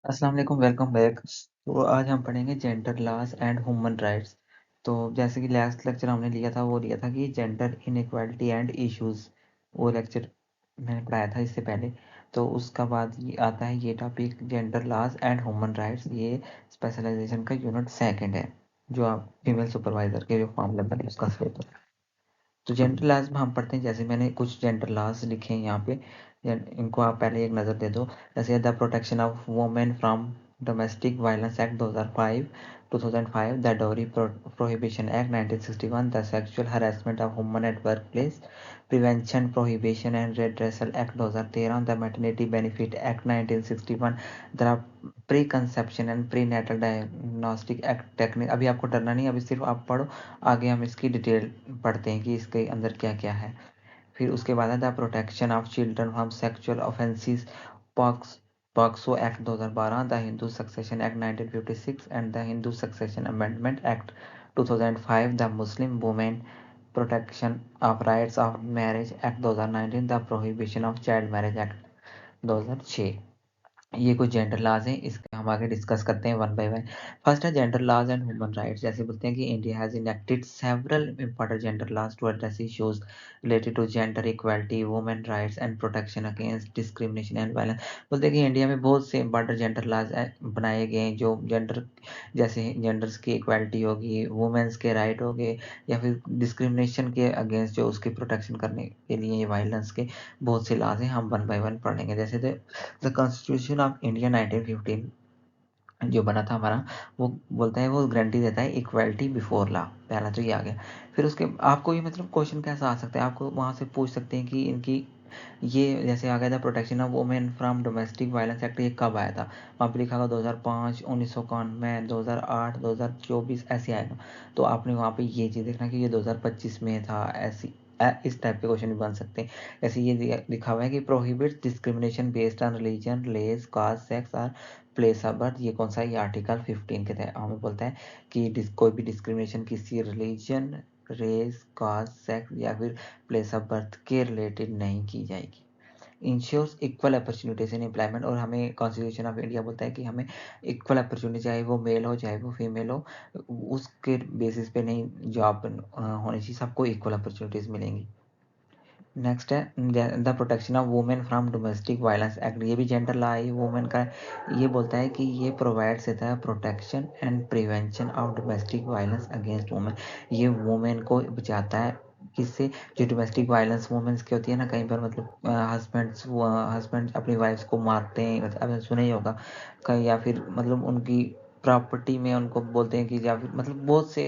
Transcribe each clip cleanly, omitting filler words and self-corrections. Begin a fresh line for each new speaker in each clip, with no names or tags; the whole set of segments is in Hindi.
अस्सलाम वालेकुम, वेलकम बैक। तो आज हम पढ़ेंगे gender laws and human rights. तो जैसे कि लास्ट लेक्चर हमने लिया था कि जेंडर इनइक्वालिटी एंड इश्यूज। वो लेक्चर मैंने पढ़ाया था इससे पहले। तो उसका बाद ये आता है ये topic gender laws and human rights. ये स्पेशलाइजेशन का यूनिट सेकंड है, जो आप फीमेल सुपरवाइजर के जो फॉर्म लेवल है उसका सिलेबस। तो जेंडर लॉज में हम पढ़ते हैं। जैसे मैंने कुछ जेंडर लॉज लिखे हैं यहाँ पे, इनको आप पहले एक नज़र दे दो। जैसे the protection of women from domestic violence act 2005, the dowry prohibition act 1961, the sexual harassment of women at work place, prevention prohibition and redressal act 2013, the maternity benefit act 1961, the pre conception and pre natal diagnostic act technique. अभी आपको डरना नहीं, अभी सिर्फ आप पढ़ो, आगे हम इसकी डिटेल पढ़ते हैं कि इसके अंदर क्या क्या है। फिर उसके बाद है the protection of children from sexual offences, POCSO act 2012, the Hindu succession act 1956 and the Hindu succession amendment act 2005, the Muslim women protection of rights of marriage act 2019, the prohibition of child marriage act 2006। ये कुछ जेंडर लॉज हैं, इसके हम आगे डिस्कस करते हैं वन बाय वन। फर्स्ट है gender laws and human rights. जैसे बोलते हैं कि India has enacted several important gender laws to address issues related to gender equality, women rights and protection against discrimination and violence. बोलते हैं कि इंडिया में बहुत से इंपॉर्टेंट जेंडर लॉज बनाए गए हैं, जो जेंडर जैसे जेंडर्स की इक्वालिटी होगी, वुमेन्स के राइट हो गए, या फिर डिस्क्रिमिनेशन के अगेंस्ट जो उसकी प्रोटेक्शन करने के लिए वायलेंस के बहुत से लॉज हैं। हम वन बाय वन पढ़ेंगे। जैसे द कॉन्स्टिट्यूशन ऑफ इंडिया 1915 जो बना था हमारा, वो बोलता है, वो गारंटी देता है इक्वालिटी बिफोर लॉ। पहला तो ये आ गया। फिर उसके आपको ये मतलब क्वेश्चन कैसा आ सकता है, आपको वहाँ से पूछ सकते हैं कि इनकी ये जैसे आ गया था protection of women from domestic violence act, ये कब आया था? वहाँ पे लिखा होगा 2005, 1991, 2008, 2024 ऐसे आएगा। तो आपने वहाँ पे ये चीज़ देखना कि ये 2025 में था। ऐसी इस टाइप के क्वेश्चन भी बन सकते हैं। जैसे ये लिखा हुआ है कि prohibits discrimination based on religion, race, caste, sex और प्लेस ऑफ बर्थ। ये कौन सा है? ये आर्टिकल 15 के तहत हमें बोलता है कि कोई भी डिस्क्रिमिनेशन किसी रिलीजन, रेस, कास्ट, सेक्स या फिर प्लेस ऑफ बर्थ के रिलेटेड नहीं की जाएगी। Ensures equal opportunities in employment. और हमें कॉन्स्टिट्यूशन ऑफ इंडिया बोलता है कि हमें इक्वल अपॉर्चुनिटी, चाहे वो मेल हो चाहे वो फीमेल हो, उसके बेसिस पे नहीं जॉब होनी चाहिए, सबको इक्वल अपॉर्चुनिटीज मिलेंगी। नेक्स्ट है the protection of women from domestic violence act. ये भी जेंडर लॉ है, वुमेन का है। ये बोलता है कि ये प्रोवाइड्स देता है protection and prevention of domestic violence against women. ये वुमेन को बचाता है किससे? जो डोमेस्टिक वायलेंस वुमेन्स की होती है ना, कहीं पर मतलब हस्बैंड अपनी वाइफ्स को मारते हैं, मतलब आपने सुना ही होगा कहीं, या फिर मतलब उनकी प्रॉपर्टी में उनको बोलते हैं कि, या फिर मतलब बहुत से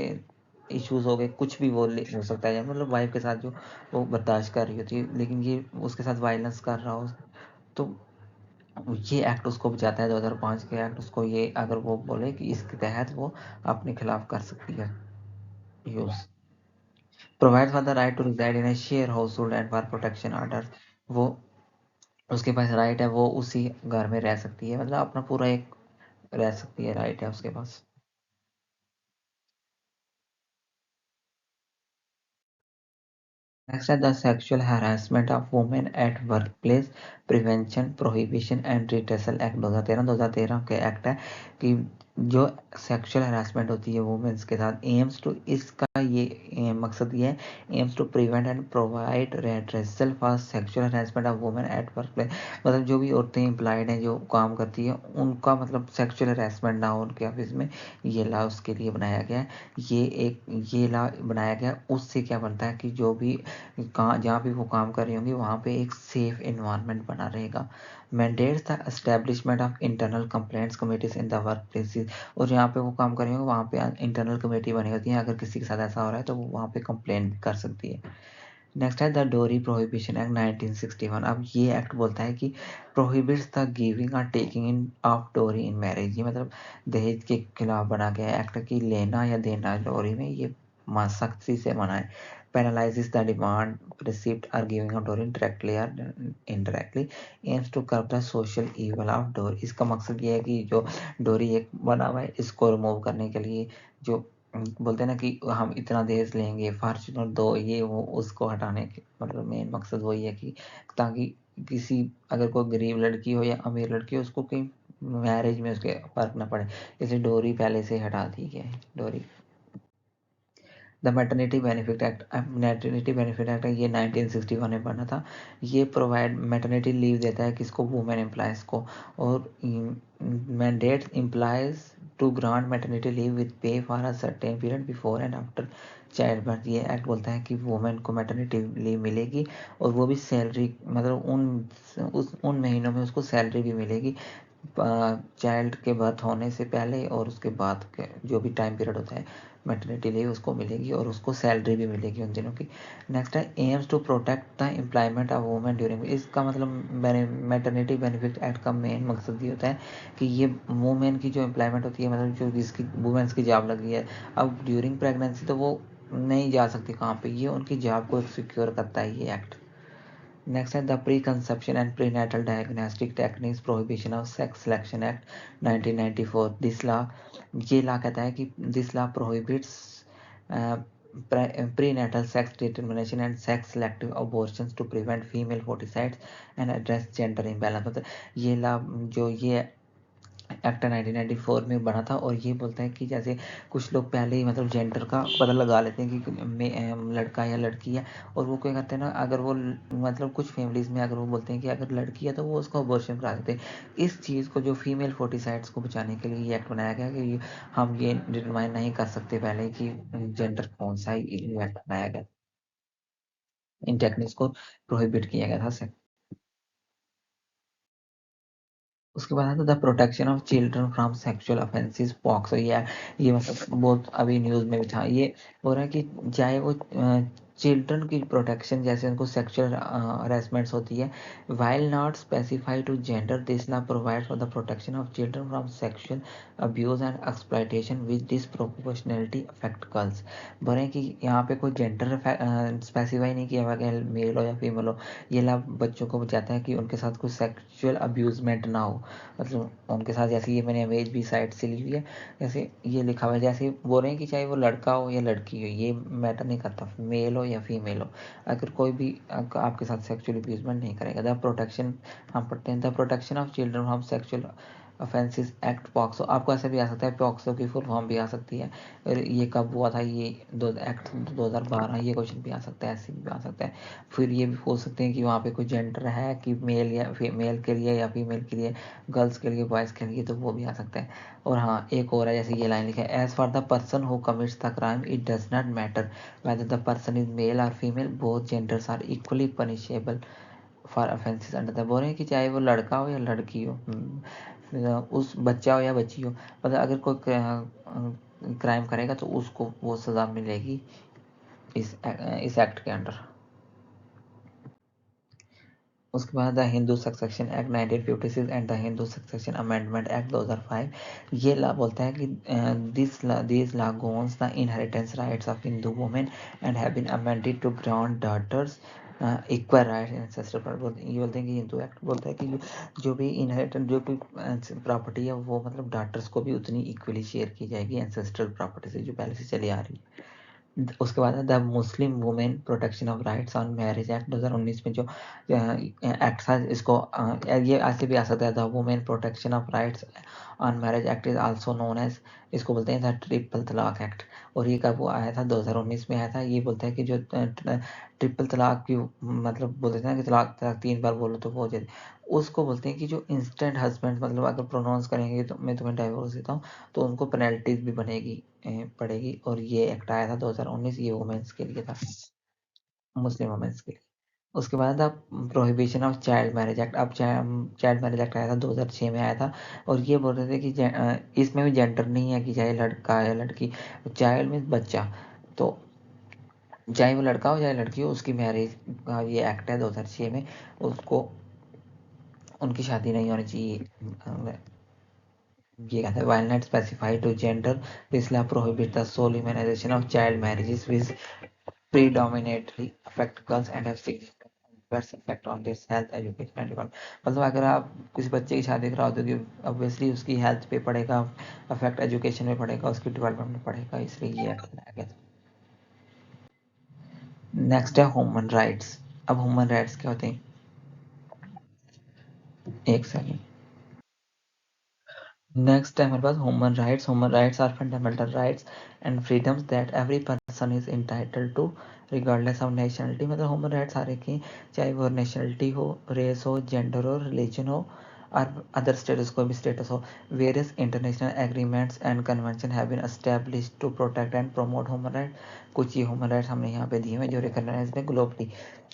इश्यूज हो गए, कुछ भी हो सकता है, या मतलब वाइफ के साथ जो वो बर्दाश्त कर रही होती है, लेकिन ये उसके साथ वायलेंस कर रहा हो, तो ये एक्ट उसको बचाता है। 2005 के एक्ट उसको, ये अगर वो बोले कि इसके तहत वो अपने खिलाफ कर सकती है use. Provide for the right to reside in a share house hold and for protection order. वो उसके पास राइट है, वो उसी घर में रह सकती है, मतलब अपना पूरा एक रह सकती है, राइट है उसके पास। Next है the sexual harassment of women at workplace, prevention, prohibition and redressal act 2013 के एक्ट है कि जो सेक्सुअल हरासमेंट होती है वुमेन्स के साथ, एम्स टू, इसका ये मकसद ये है, aims to prevent and provide redressal for sexual harassment of women at work place. मतलब जो भी औरतें एम्प्लॉयड हैं, जो काम करती हैं, उनका मतलब सेक्सुअल हरासमेंट ना हो उनके ऑफिस में, ये लॉ उसके लिए बनाया गया है। ये लॉ बनाया गया, उससे क्या बनता है कि जो भी कहाँ जहाँ भी वो काम कर रही होंगी वहाँ पे एक सेफ इन्वायरमेंट बना रहेगा। Mandates the establishment of internal complaints committees in the work places. और जहाँ पे वो काम कर रही होंगी वहाँ पे इंटरनल कमेटी बनी होती है, अगर किसी के साथ ऐसा हो रहा है तो वो वहाँ पे कंप्लेंट कर सकती है। नेक्स्ट है द डोरी प्रोहिबिशन एक्ट 1961। अब ये एक्ट बोलता है कि प्रोहिबिट्स द गिविंग और टेकिंग इन ऑफ डोरी इन मैरिज। ये मतलब दहेज के खिलाफ बना गया एक्ट कि लेना या देना डोरी में, ये सख्ती से मना है। penalizes the demand, receipt or giving of dowry directly or indirectly, aims to curb the social evil of dowry। इसका मकसद ये है कि जो डोरी एक बना हुआ है, इसको रिमूव करने के लिए, जो बोलते हैं ना कि हम इतना दहेज लेंगे, फॉर्च्यूनर दो, ये वो, उसको हटाने के मतलब मेन मकसद वही है कि ताकि किसी, अगर कोई गरीब लड़की हो या अमीर लड़की हो, उसको कहीं मैरिज में उसके फर्क ना पड़े, इसलिए डोरी पहले से हटा दी गई है डोरी। द मैटरनिटी बेनिफिट एक्ट ये 1961 में बना था। ये प्रोवाइड मैटरनिटी लीव देता है किसको, वुमेन एम्प्लॉयज़ को, और mandate employees to grant maternity leave with pay for a certain period before and after child birth. ये एक्ट बोलता है कि वुमेन को मैटरनिटी लीव मिलेगी, और वो भी सैलरी, मतलब उन महीनों में उसको सैलरी भी मिलेगी चाइल्ड के बर्थ होने से पहले और उसके बाद के जो भी टाइम पीरियड होता है मैटरनिटी लीव उसको मिलेगी, और उसको सैलरी भी मिलेगी उन दिनों की। नेक्स्ट है aims to protect the employment of women during. इसका मतलब मैटरनिटी बेनिफिट एक्ट का मेन मकसद ये होता है कि ये वुमेन की जो एम्प्लॉयमेंट होती है, मतलब जो जिसकी वुमेन्स की जॉब लगी है अब ड्यूरिंग प्रेगनेंसी, तो वो नहीं जा सकती कहाँ पे, ये उनकी जॉब को सिक्योर करता है ये एक्ट। नेक्स्ट है the pre conception and prenatal diagnostic techniques prohibition of sex selection act 1994। This law, ये लॉ कहता है कि this law prohibits prenatal sex determination and sex selective abortions to prevent female foeticides and address gender imbalance। मतलब ये लॉ जो ये एक्ट 1994 में बना था, और ये बोलता है कि जैसे कुछ लोग पहले ही मतलब जेंडर का पता लगा लेते हैं कि लड़का या लड़की है, और वो क्या करते हैं ना, अगर वो मतलब कुछ फैमिलीज में अगर वो बोलते हैं कि अगर लड़की है तो वो उसका अबॉर्शन करा देते हैं। इस चीज़ को, जो फीमेल फोर्टिसाइड्स को बचाने के लिए ये एक्ट बनाया गया कि हम ये डिटरमाइन नहीं कर सकते पहले कि जेंडर कौन सा, ही एक्ट बनाया गया, इन टेक्निक्स को प्रोहिबिट किया गया था। उसके बाद आता the protection of children from sexual offences POCSO. ये मतलब बहुत अभी न्यूज़ में भी था, ये हो रहा है कि चाहे वो चिल्ड्रन की प्रोटेक्शन, जैसे उनको सेक्सुअल हरेसमेंट्स होती है, while not specify to gender, this law provide for the protection of children from sexual abuse and exploitation with disproportionality affect girls. बोल रहे हैं कि यहाँ पे कोई जेंडर स्पेसिफाई नहीं किया हुआ कि मेल हो या फीमेल हो। ये लाभ बच्चों को बचाता है कि उनके साथ कोई सेक्सुअल अब्यूजमेंट ना हो, मतलब उनके साथ, जैसे ये मैंने इमेज भी साइट से ली हुई है, जैसे ये लिखा हुआ है, जैसे बोल रहे हैं कि चाहे वो लड़का हो या लड़की हो, ये मैटर नहीं करता, मेल हो या फीमेल हो, अगर कोई भी आपके साथ सेक्सुअल अब्यूजमेंट नहीं करेगा। द प्रोटेक्शन, हम पढ़ते हैं the protection of children from sexual offences act POCSO. आपको ऐसे भी आ सकता है, पॉक्सो की फुल फॉर्म भी आ सकती है, और ये कब हुआ था, ये दो एक्ट 2012, ये क्वेश्चन भी आ सकता है, ऐसे भी आ सकता है। फिर ये भी पूछ सकते हैं कि वहाँ पे कोई जेंडर है कि मेल या फीमेल के लिए या फीमेल के लिए, गर्ल्स के लिए, बॉयज़ के लिए, तो वो भी आ सकता है। और हाँ, एक और है, जैसे ये लाइन लिखा है, as for the person who commits the crime it does not matter whether the person is male और female, both genders are equally punishable for offences under the. बोल रहे हैं कि चाहे वो लड़का हो या लड़की हो, उस बच्चा हो या बच्ची हो, मतलब अगर कोई क्राइम करेगा तो उसको वो सज़ा मिलेगी इस एक्ट के अंडर। उसके बाद the Hindu succession act 1956 and the Hindu succession amendment act 2005। ये लॉ बोलता है कि this law governs the inheritance rights of Hindu women and have been amended to grant daughters equal rights in ancestral property. ये बोलते हैं कि हिंदू एक्ट बोलता है कि जो भी इनहेरिटेंस, जो भी प्रॉपर्टी है, वो मतलब डॉटर्स को भी उतनी इक्वली शेयर की जाएगी एंसेस्ट्रल प्रॉपर्टी से, जो पहले से चली आ रही है। उसके बाद है the Muslim women protection of rights on marriage act 2019 में जो एक्ट था, इसको ये ऐसे भी आ सकता है, the women protection of rights on marriage act is also known as, इसको बोलते हैं द ट्रिपल तलाक एक्ट। और ये कब वो आया था, 2019 में आया था। ये बोलता है कि जो ट्रिपल तलाक की, मतलब बोलते थे ना कि तलाक तलाक 3 बार बोलो तो वो हो जाती, उसको बोलते हैं कि जो इंस्टेंट हस्बैंड, मतलब अगर प्रोनाउंस करेंगे तो मैं तुम्हें डाइवोर्स देता हूँ, तो उनको पेनल्टीज भी बनेगी पड़ेगी। और ये एक्ट आया था 2019, ये वुमेन्स के लिए था, मुस्लिम वुमेन्स के लिए। उसके बाद था prohibition of child marriage act. अब चाइल्ड मैरिज एक्ट आया था 2006 में आया था, और ये बोल रहे थे कि इसमें भी जेंडर नहीं है कि चाहे लड़का या लड़की, चाइल्ड मीन्स बच्चा, तो चाहे वो लड़का हो चाहे लड़की हो, उसकी मैरिज का ये एक्ट है 2006 में, उसको उनकी शादी नहीं होनी चाहिए। ये कहता है while not specified to gender, this law prohibits the sole humanization of child marriages which predominantly affect girls and have significant adverse effect on their health, education and development। मतलब अगर आप किसी बच्चे की शादी करा दो, ऑब्वियसली उसकी हेल्थ पे पड़ेगा अफेक्ट, एजुकेशन में पड़ेगा, उसकी डेवलपमेंट में पड़ेगा, इसलिए ये एक्ट बनाया गया था। नेक्स्ट है ह्यूमन राइट्स। अब ह्यूमन राइट्स क्या होते हैं, एक सेकंड। नेक्स्ट है हमारे पास human rights. Human rights are fundamental rights and freedoms that every person is entitled to regardless of nationality. मतलब ह्यूमन राइट्स हर एक की, चाहे वो नेशनलिटी हो, रेस हो, जेंडर हो, रिलीजन हो और अदर स्टेटस, कोई भी स्टेटस हो। Various international agreements and convention have been established to protect and promote human right. कुछ ये ह्यूमन राइट्स हमने यहाँ पे दिए हुए जो रिकॉग्नाइज्ड है ग्लोबली।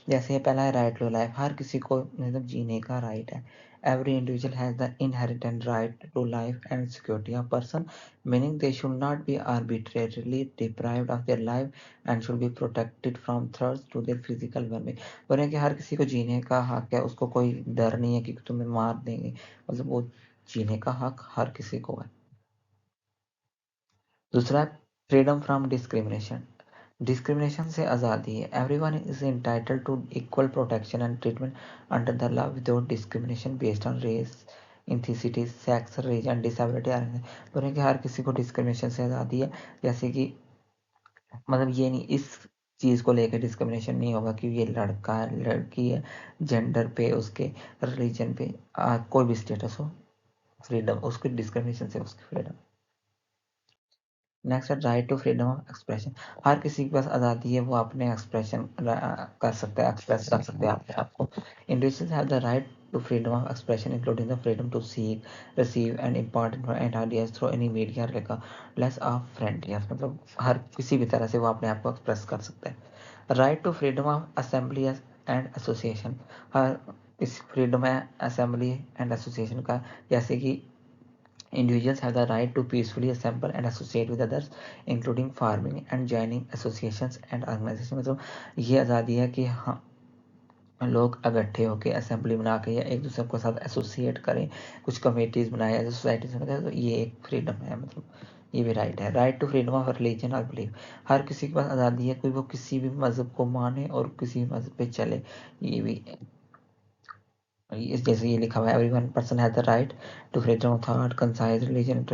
जैसे पहला है राइट टू लाइफ, हर किसी को मतलब जीने का राइट है। Every individual has the inherent right to life and security of person, meaning they should not be arbitrarily deprived of their life and should be protected from threats to their physical well-being। बोल रहे हैं कि हर किसी को जीने का हक है, उसको कोई डर नहीं है कि तुम्हें मार देंगे, मतलब वो जीने का हक हर किसी को है। दूसरा, फ्रीडम फ्रॉम डिस्क्रिमिनेशन। डिस्क्रिमिनेशन से आज़ादी है। Everyone is entitled to equal protection and treatment under the law without discrimination based on race, ethnicity, sex, reason, disability. बोल रहे कि हर किसी को डिस्क्रिमिनेशन से आज़ादी है। जैसे कि मतलब ये नहीं, इस चीज़ को लेकर डिस्क्रिमिनेशन नहीं होगा कि ये लड़का है, लड़की है, जेंडर पे, उसके रिलीजन पे, कोई भी स्टेटस हो, फ्रीडम, उसकी डिस्क्रिमिनेशन से उसकी फ्रीडम। नेक्स्ट है right to freedom of expression. हर किसी के पास आज़ादी है, वो अपने एक्सप्रेशन कर सकता है, एक्सप्रेस कर सकते हैं अपने आप को। Individuals have the right to freedom of expression including the freedom to seek, receive and impart and ideas through any media less of friendliness. मतलब हर किसी भी तरह से वो अपने आप को एक्सप्रेस कर सकता है। Right to freedom of assembly and association. हर इस फ्रीडम है असेंबली एंड एसोसिएशन का। जैसे कि individuals have the right to peacefully assemble and associate with others, including farming and joining associations and organizations। मतलब ये आज़ादी है कि हाँ, लोग इकट्ठे होकर असेंबली बना के या एक दूसरे के साथ एसोसिएट करें, कुछ कमेटीज बनाए या सोसाइटीज बनाए, तो ये एक फ्रीडम है, मतलब ये भी राइट है। Right to freedom of religion और बिलीफ। हर किसी के पास आज़ादी है, कोई वो किसी भी मज़हब को माने और किसी मज़हब पे चले। ये भी इस जैसे ये लिखा हुआ है, every one person has the right to freedom of thought, conscience religion,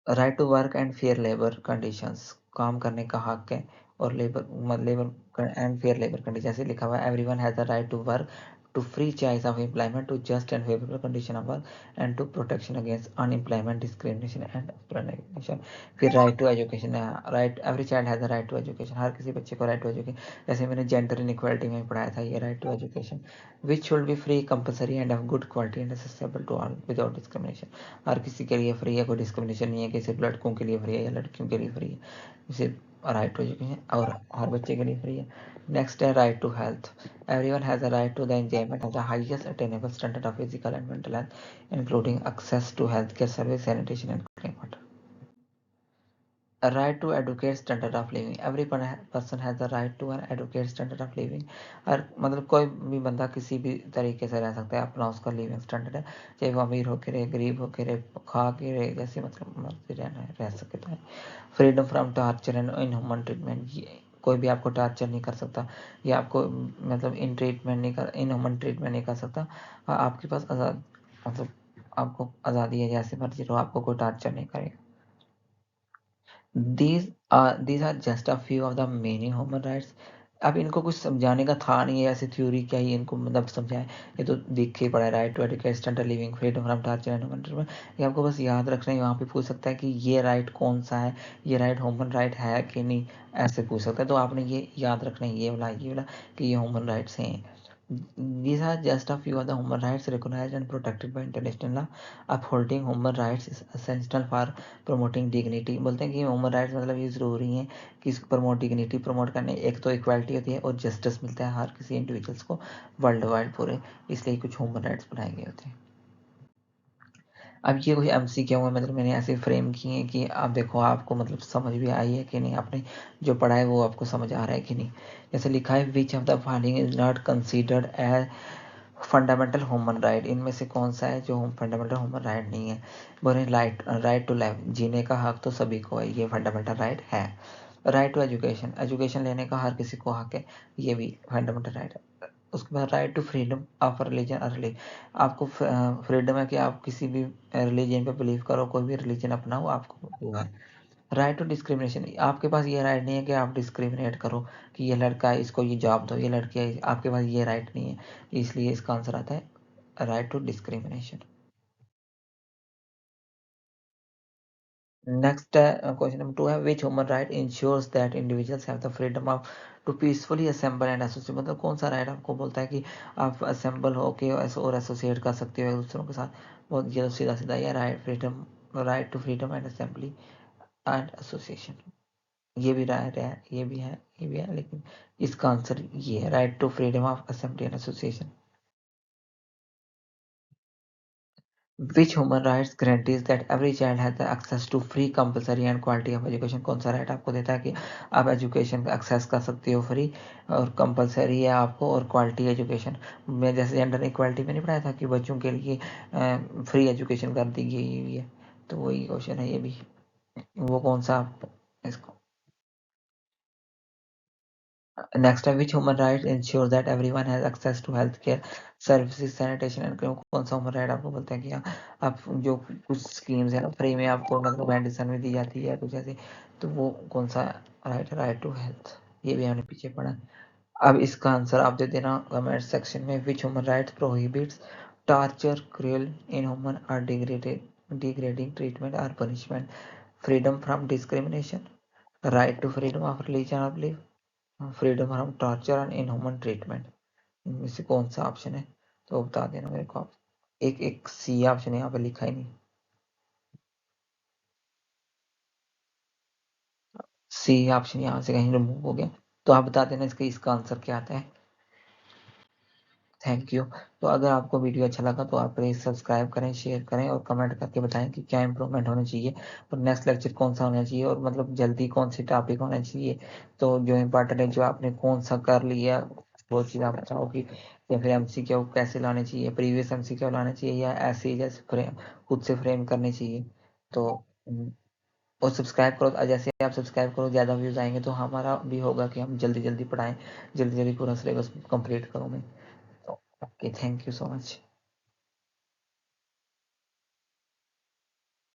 right to work and fair labour conditions. काम करने का हक है और labour and fair labour condition. जैसे लिखा हुआ है, everyone has the right to work, to free choice of employment, to just and favourable condition of work and to protection against unemployment, discrimination and exploitation. फिर राइट टू एजुकेशन है। Right, every child has the right to education. हर किसी बच्चे को राइट टू एजुकेशन। जैसे मैंने जेंडर इनइक्वालिटी में पढ़ाया था, ये right to education which should be free, compulsory and of good quality and accessible to all without discrimination. हर किसी के लिए फ्री है, कोई डिस्क्रिमिनेशन नहीं है कि सिर्फ लड़कों के लिए फ्री है या लड़कियों के लिए फ्री है। सिर्फ राइट टू एजुकेशन और हर बच्चे के लिए फ्री है। नेक्स्ट है right to health. Everyone has a right to the enjoyment of the highest attainable standard of physical and mental health, including access to health care service, sanitation and clean water. A right to adequate standard of living. Every person has the right to an adequate standard of living। हर मतलब कोई भी बंदा किसी भी तरीके से रह सकता है, अपना उसका लिविंग स्टैंडर्ड है, चाहे वो अमीर होके रहे, गरीब होके रहे, खा के रहे, जैसे मतलब मर्जी रहना है रह सकता है। Freedom from torture and inhuman treatment. ये कोई भी आपको टॉर्चर नहीं कर सकता या आपको मतलब इनह्यूमन ट्रीटमेंट नहीं कर सकता। आपके पास आज़ाद, मतलब आपको आज़ादी है, जैसे मर्जी रहो, आपको कोई टॉर्चर नहीं करेगा। These are just a few of the many human rights। अब इनको कुछ समझाने का था नहीं है, ऐसे थ्योरी क्या ही इनको मतलब समझाएं, ये तो दिख ही पड़ा है। Right to educate, standard living, freedom from torture and human. ये आपको बस याद रखना है, वहाँ पे पूछ सकता है कि ये राइट कौन सा है, ये राइट ह्यूमन राइट है कि नहीं, ऐसे पूछ सकता है। तो आपने ये याद रखना है, ये वाला कि ये ह्यूमन राइट्स हैं। These are just a few of the human rights recognized and protected by international law। Upholding human rights is essential for promoting dignity। बोलते हैं कि ह्यूमन राइट्स मतलब ये ज़रूरी है कि इसको प्रमोट, डिग्निटी प्रमोट करने, एक तो इक्वालिटी होती है और जस्टिस मिलता है हर किसी इंडिविजुअल्स को वर्ल्ड वाइड पूरे, इसलिए कुछ ह्यूमन राइट्स बनाए गए होते हैं। अब ये कोई एमसीक्यू है, मतलब मैंने ऐसे फ्रेम किए हैं कि आप देखो आपको मतलब समझ भी आई है कि नहीं, आपने जो पढ़ा है वो आपको समझ आ रहा है कि नहीं। जैसे लिखा है, which of the following is not considered as fundamental human right. इनमें से कौन सा है जो फंडामेंटल ह्यूमन राइट नहीं है। बोले राइट टू लाइफ, जीने का हक तो सभी को है, ये फंडामेंटल राइट है। राइट टू एजुकेशन, एजुकेशन लेने का हर किसी को हक है, ये भी फंडामेंटल राइट है। उसके बाद right to freedom of religion और रिलीजन। आपको फ्रीडम है कि आप किसी भी रिलीजन पे बिलीव करो, कोई भी रिलीजन अपनाओ, आपको वो है। राइट टू डिस्क्रिमिनेशन, आपके पास ये राइट नहीं है कि आप डिस्क्रिमिनेट करो कि ये लड़का है इसको ये जॉब दो, ये लड़की है, आपके पास ये राइट नहीं है, इसलिए इसका आंसर आता है right to discrimination. Next, question number 2 है which human right ensures that individuals have the freedom of to peacefully assemble and associate. मतलब कौन सा राइट आपको बोलता है कि आप असेंबल होके और एसोसिएट कर सकते हो दूसरों के साथ. बहुत ये तो सीधा सीधा ये right to freedom and assembly and association. ये भी राइट है, ये भी है, ये भी है, लेकिन इसका आंसर ये है right to freedom of assembly and association. Which human rights guarantees that every child has the access to free, compulsory and quality of education? कौन सा राइट आपको देता है कि आप एजुकेशन का एक्सेस कर सकते हो फ्री और कंपलसरी है आपको और क्वालिटी एजुकेशन. मैं जैसे जेंडर इक्वालिटी में नहीं पढ़ाया था कि बच्चों के लिए फ्री एजुकेशन कर दी गई हुई है, तो वही क्वेश्चन है ये भी. वो कौन सा इसको. नेक्स्ट है which human right ensure that everyone has access to health care services sanitation and. कौन सा ह्यूमन राइट आपको बोलते हैं कि आप जो कुछ स्कीम्स है ना फ्री में आपको मतलब मेडिसिन में दी जाती है कुछ ऐसे, तो वो कौन सा राइट है. राइट टू हेल्थ, ये भी हमने पीछे पढ़ा. अब इसका आंसर आप दे देना कमेंट सेक्शन में. Which human right prohibits torture cruel inhuman और डिग्रेडिंग ट्रीटमेंट और punishment. Freedom from discrimination, right to freedom of religion और belief, freedom from torture and inhuman treatment. इनमें से कौन सा ऑप्शन है तो बता देना मेरे को आप. एक एक सी ऑप्शन यहाँ पे लिखा ही नहीं. सी ऑप्शन यहाँ से कहीं रिमूव हो गया, तो आप बता देना इसका आंसर क्या आता है. Thank you. तो अगर आपको वीडियो अच्छा लगा तो आप प्लीज सब्सक्राइब करें, शेयर करें और कमेंट करके बताएं कि क्या इंप्रूवमेंट होना चाहिए और नेक्स्ट लेक्चर कौन सा होना चाहिए और मतलब जल्दी कौन सी टॉपिक होना चाहिए. तो जो इम्पोर्टेंट है जो आपने कौन सा कर लिया वो चीज़ आप बताओगी, या फिर एमसीक्यू कैसे लाने चाहिए, प्रीवियस एमसीक्यू लाने चाहिए या ऐसे ही जैसे फ्रेम खुद से फ्रेम करने चाहिए. तो और सब्सक्राइब करो. जैसे आप सब्सक्राइब करो ज़्यादा व्यूज़ आएंगे तो हमारा भी होगा कि हम जल्दी जल्दी पढ़ाएं, जल्दी जल्दी पूरा सिलेबस कंप्लीट करूँ मैं. Okay, thank you so much.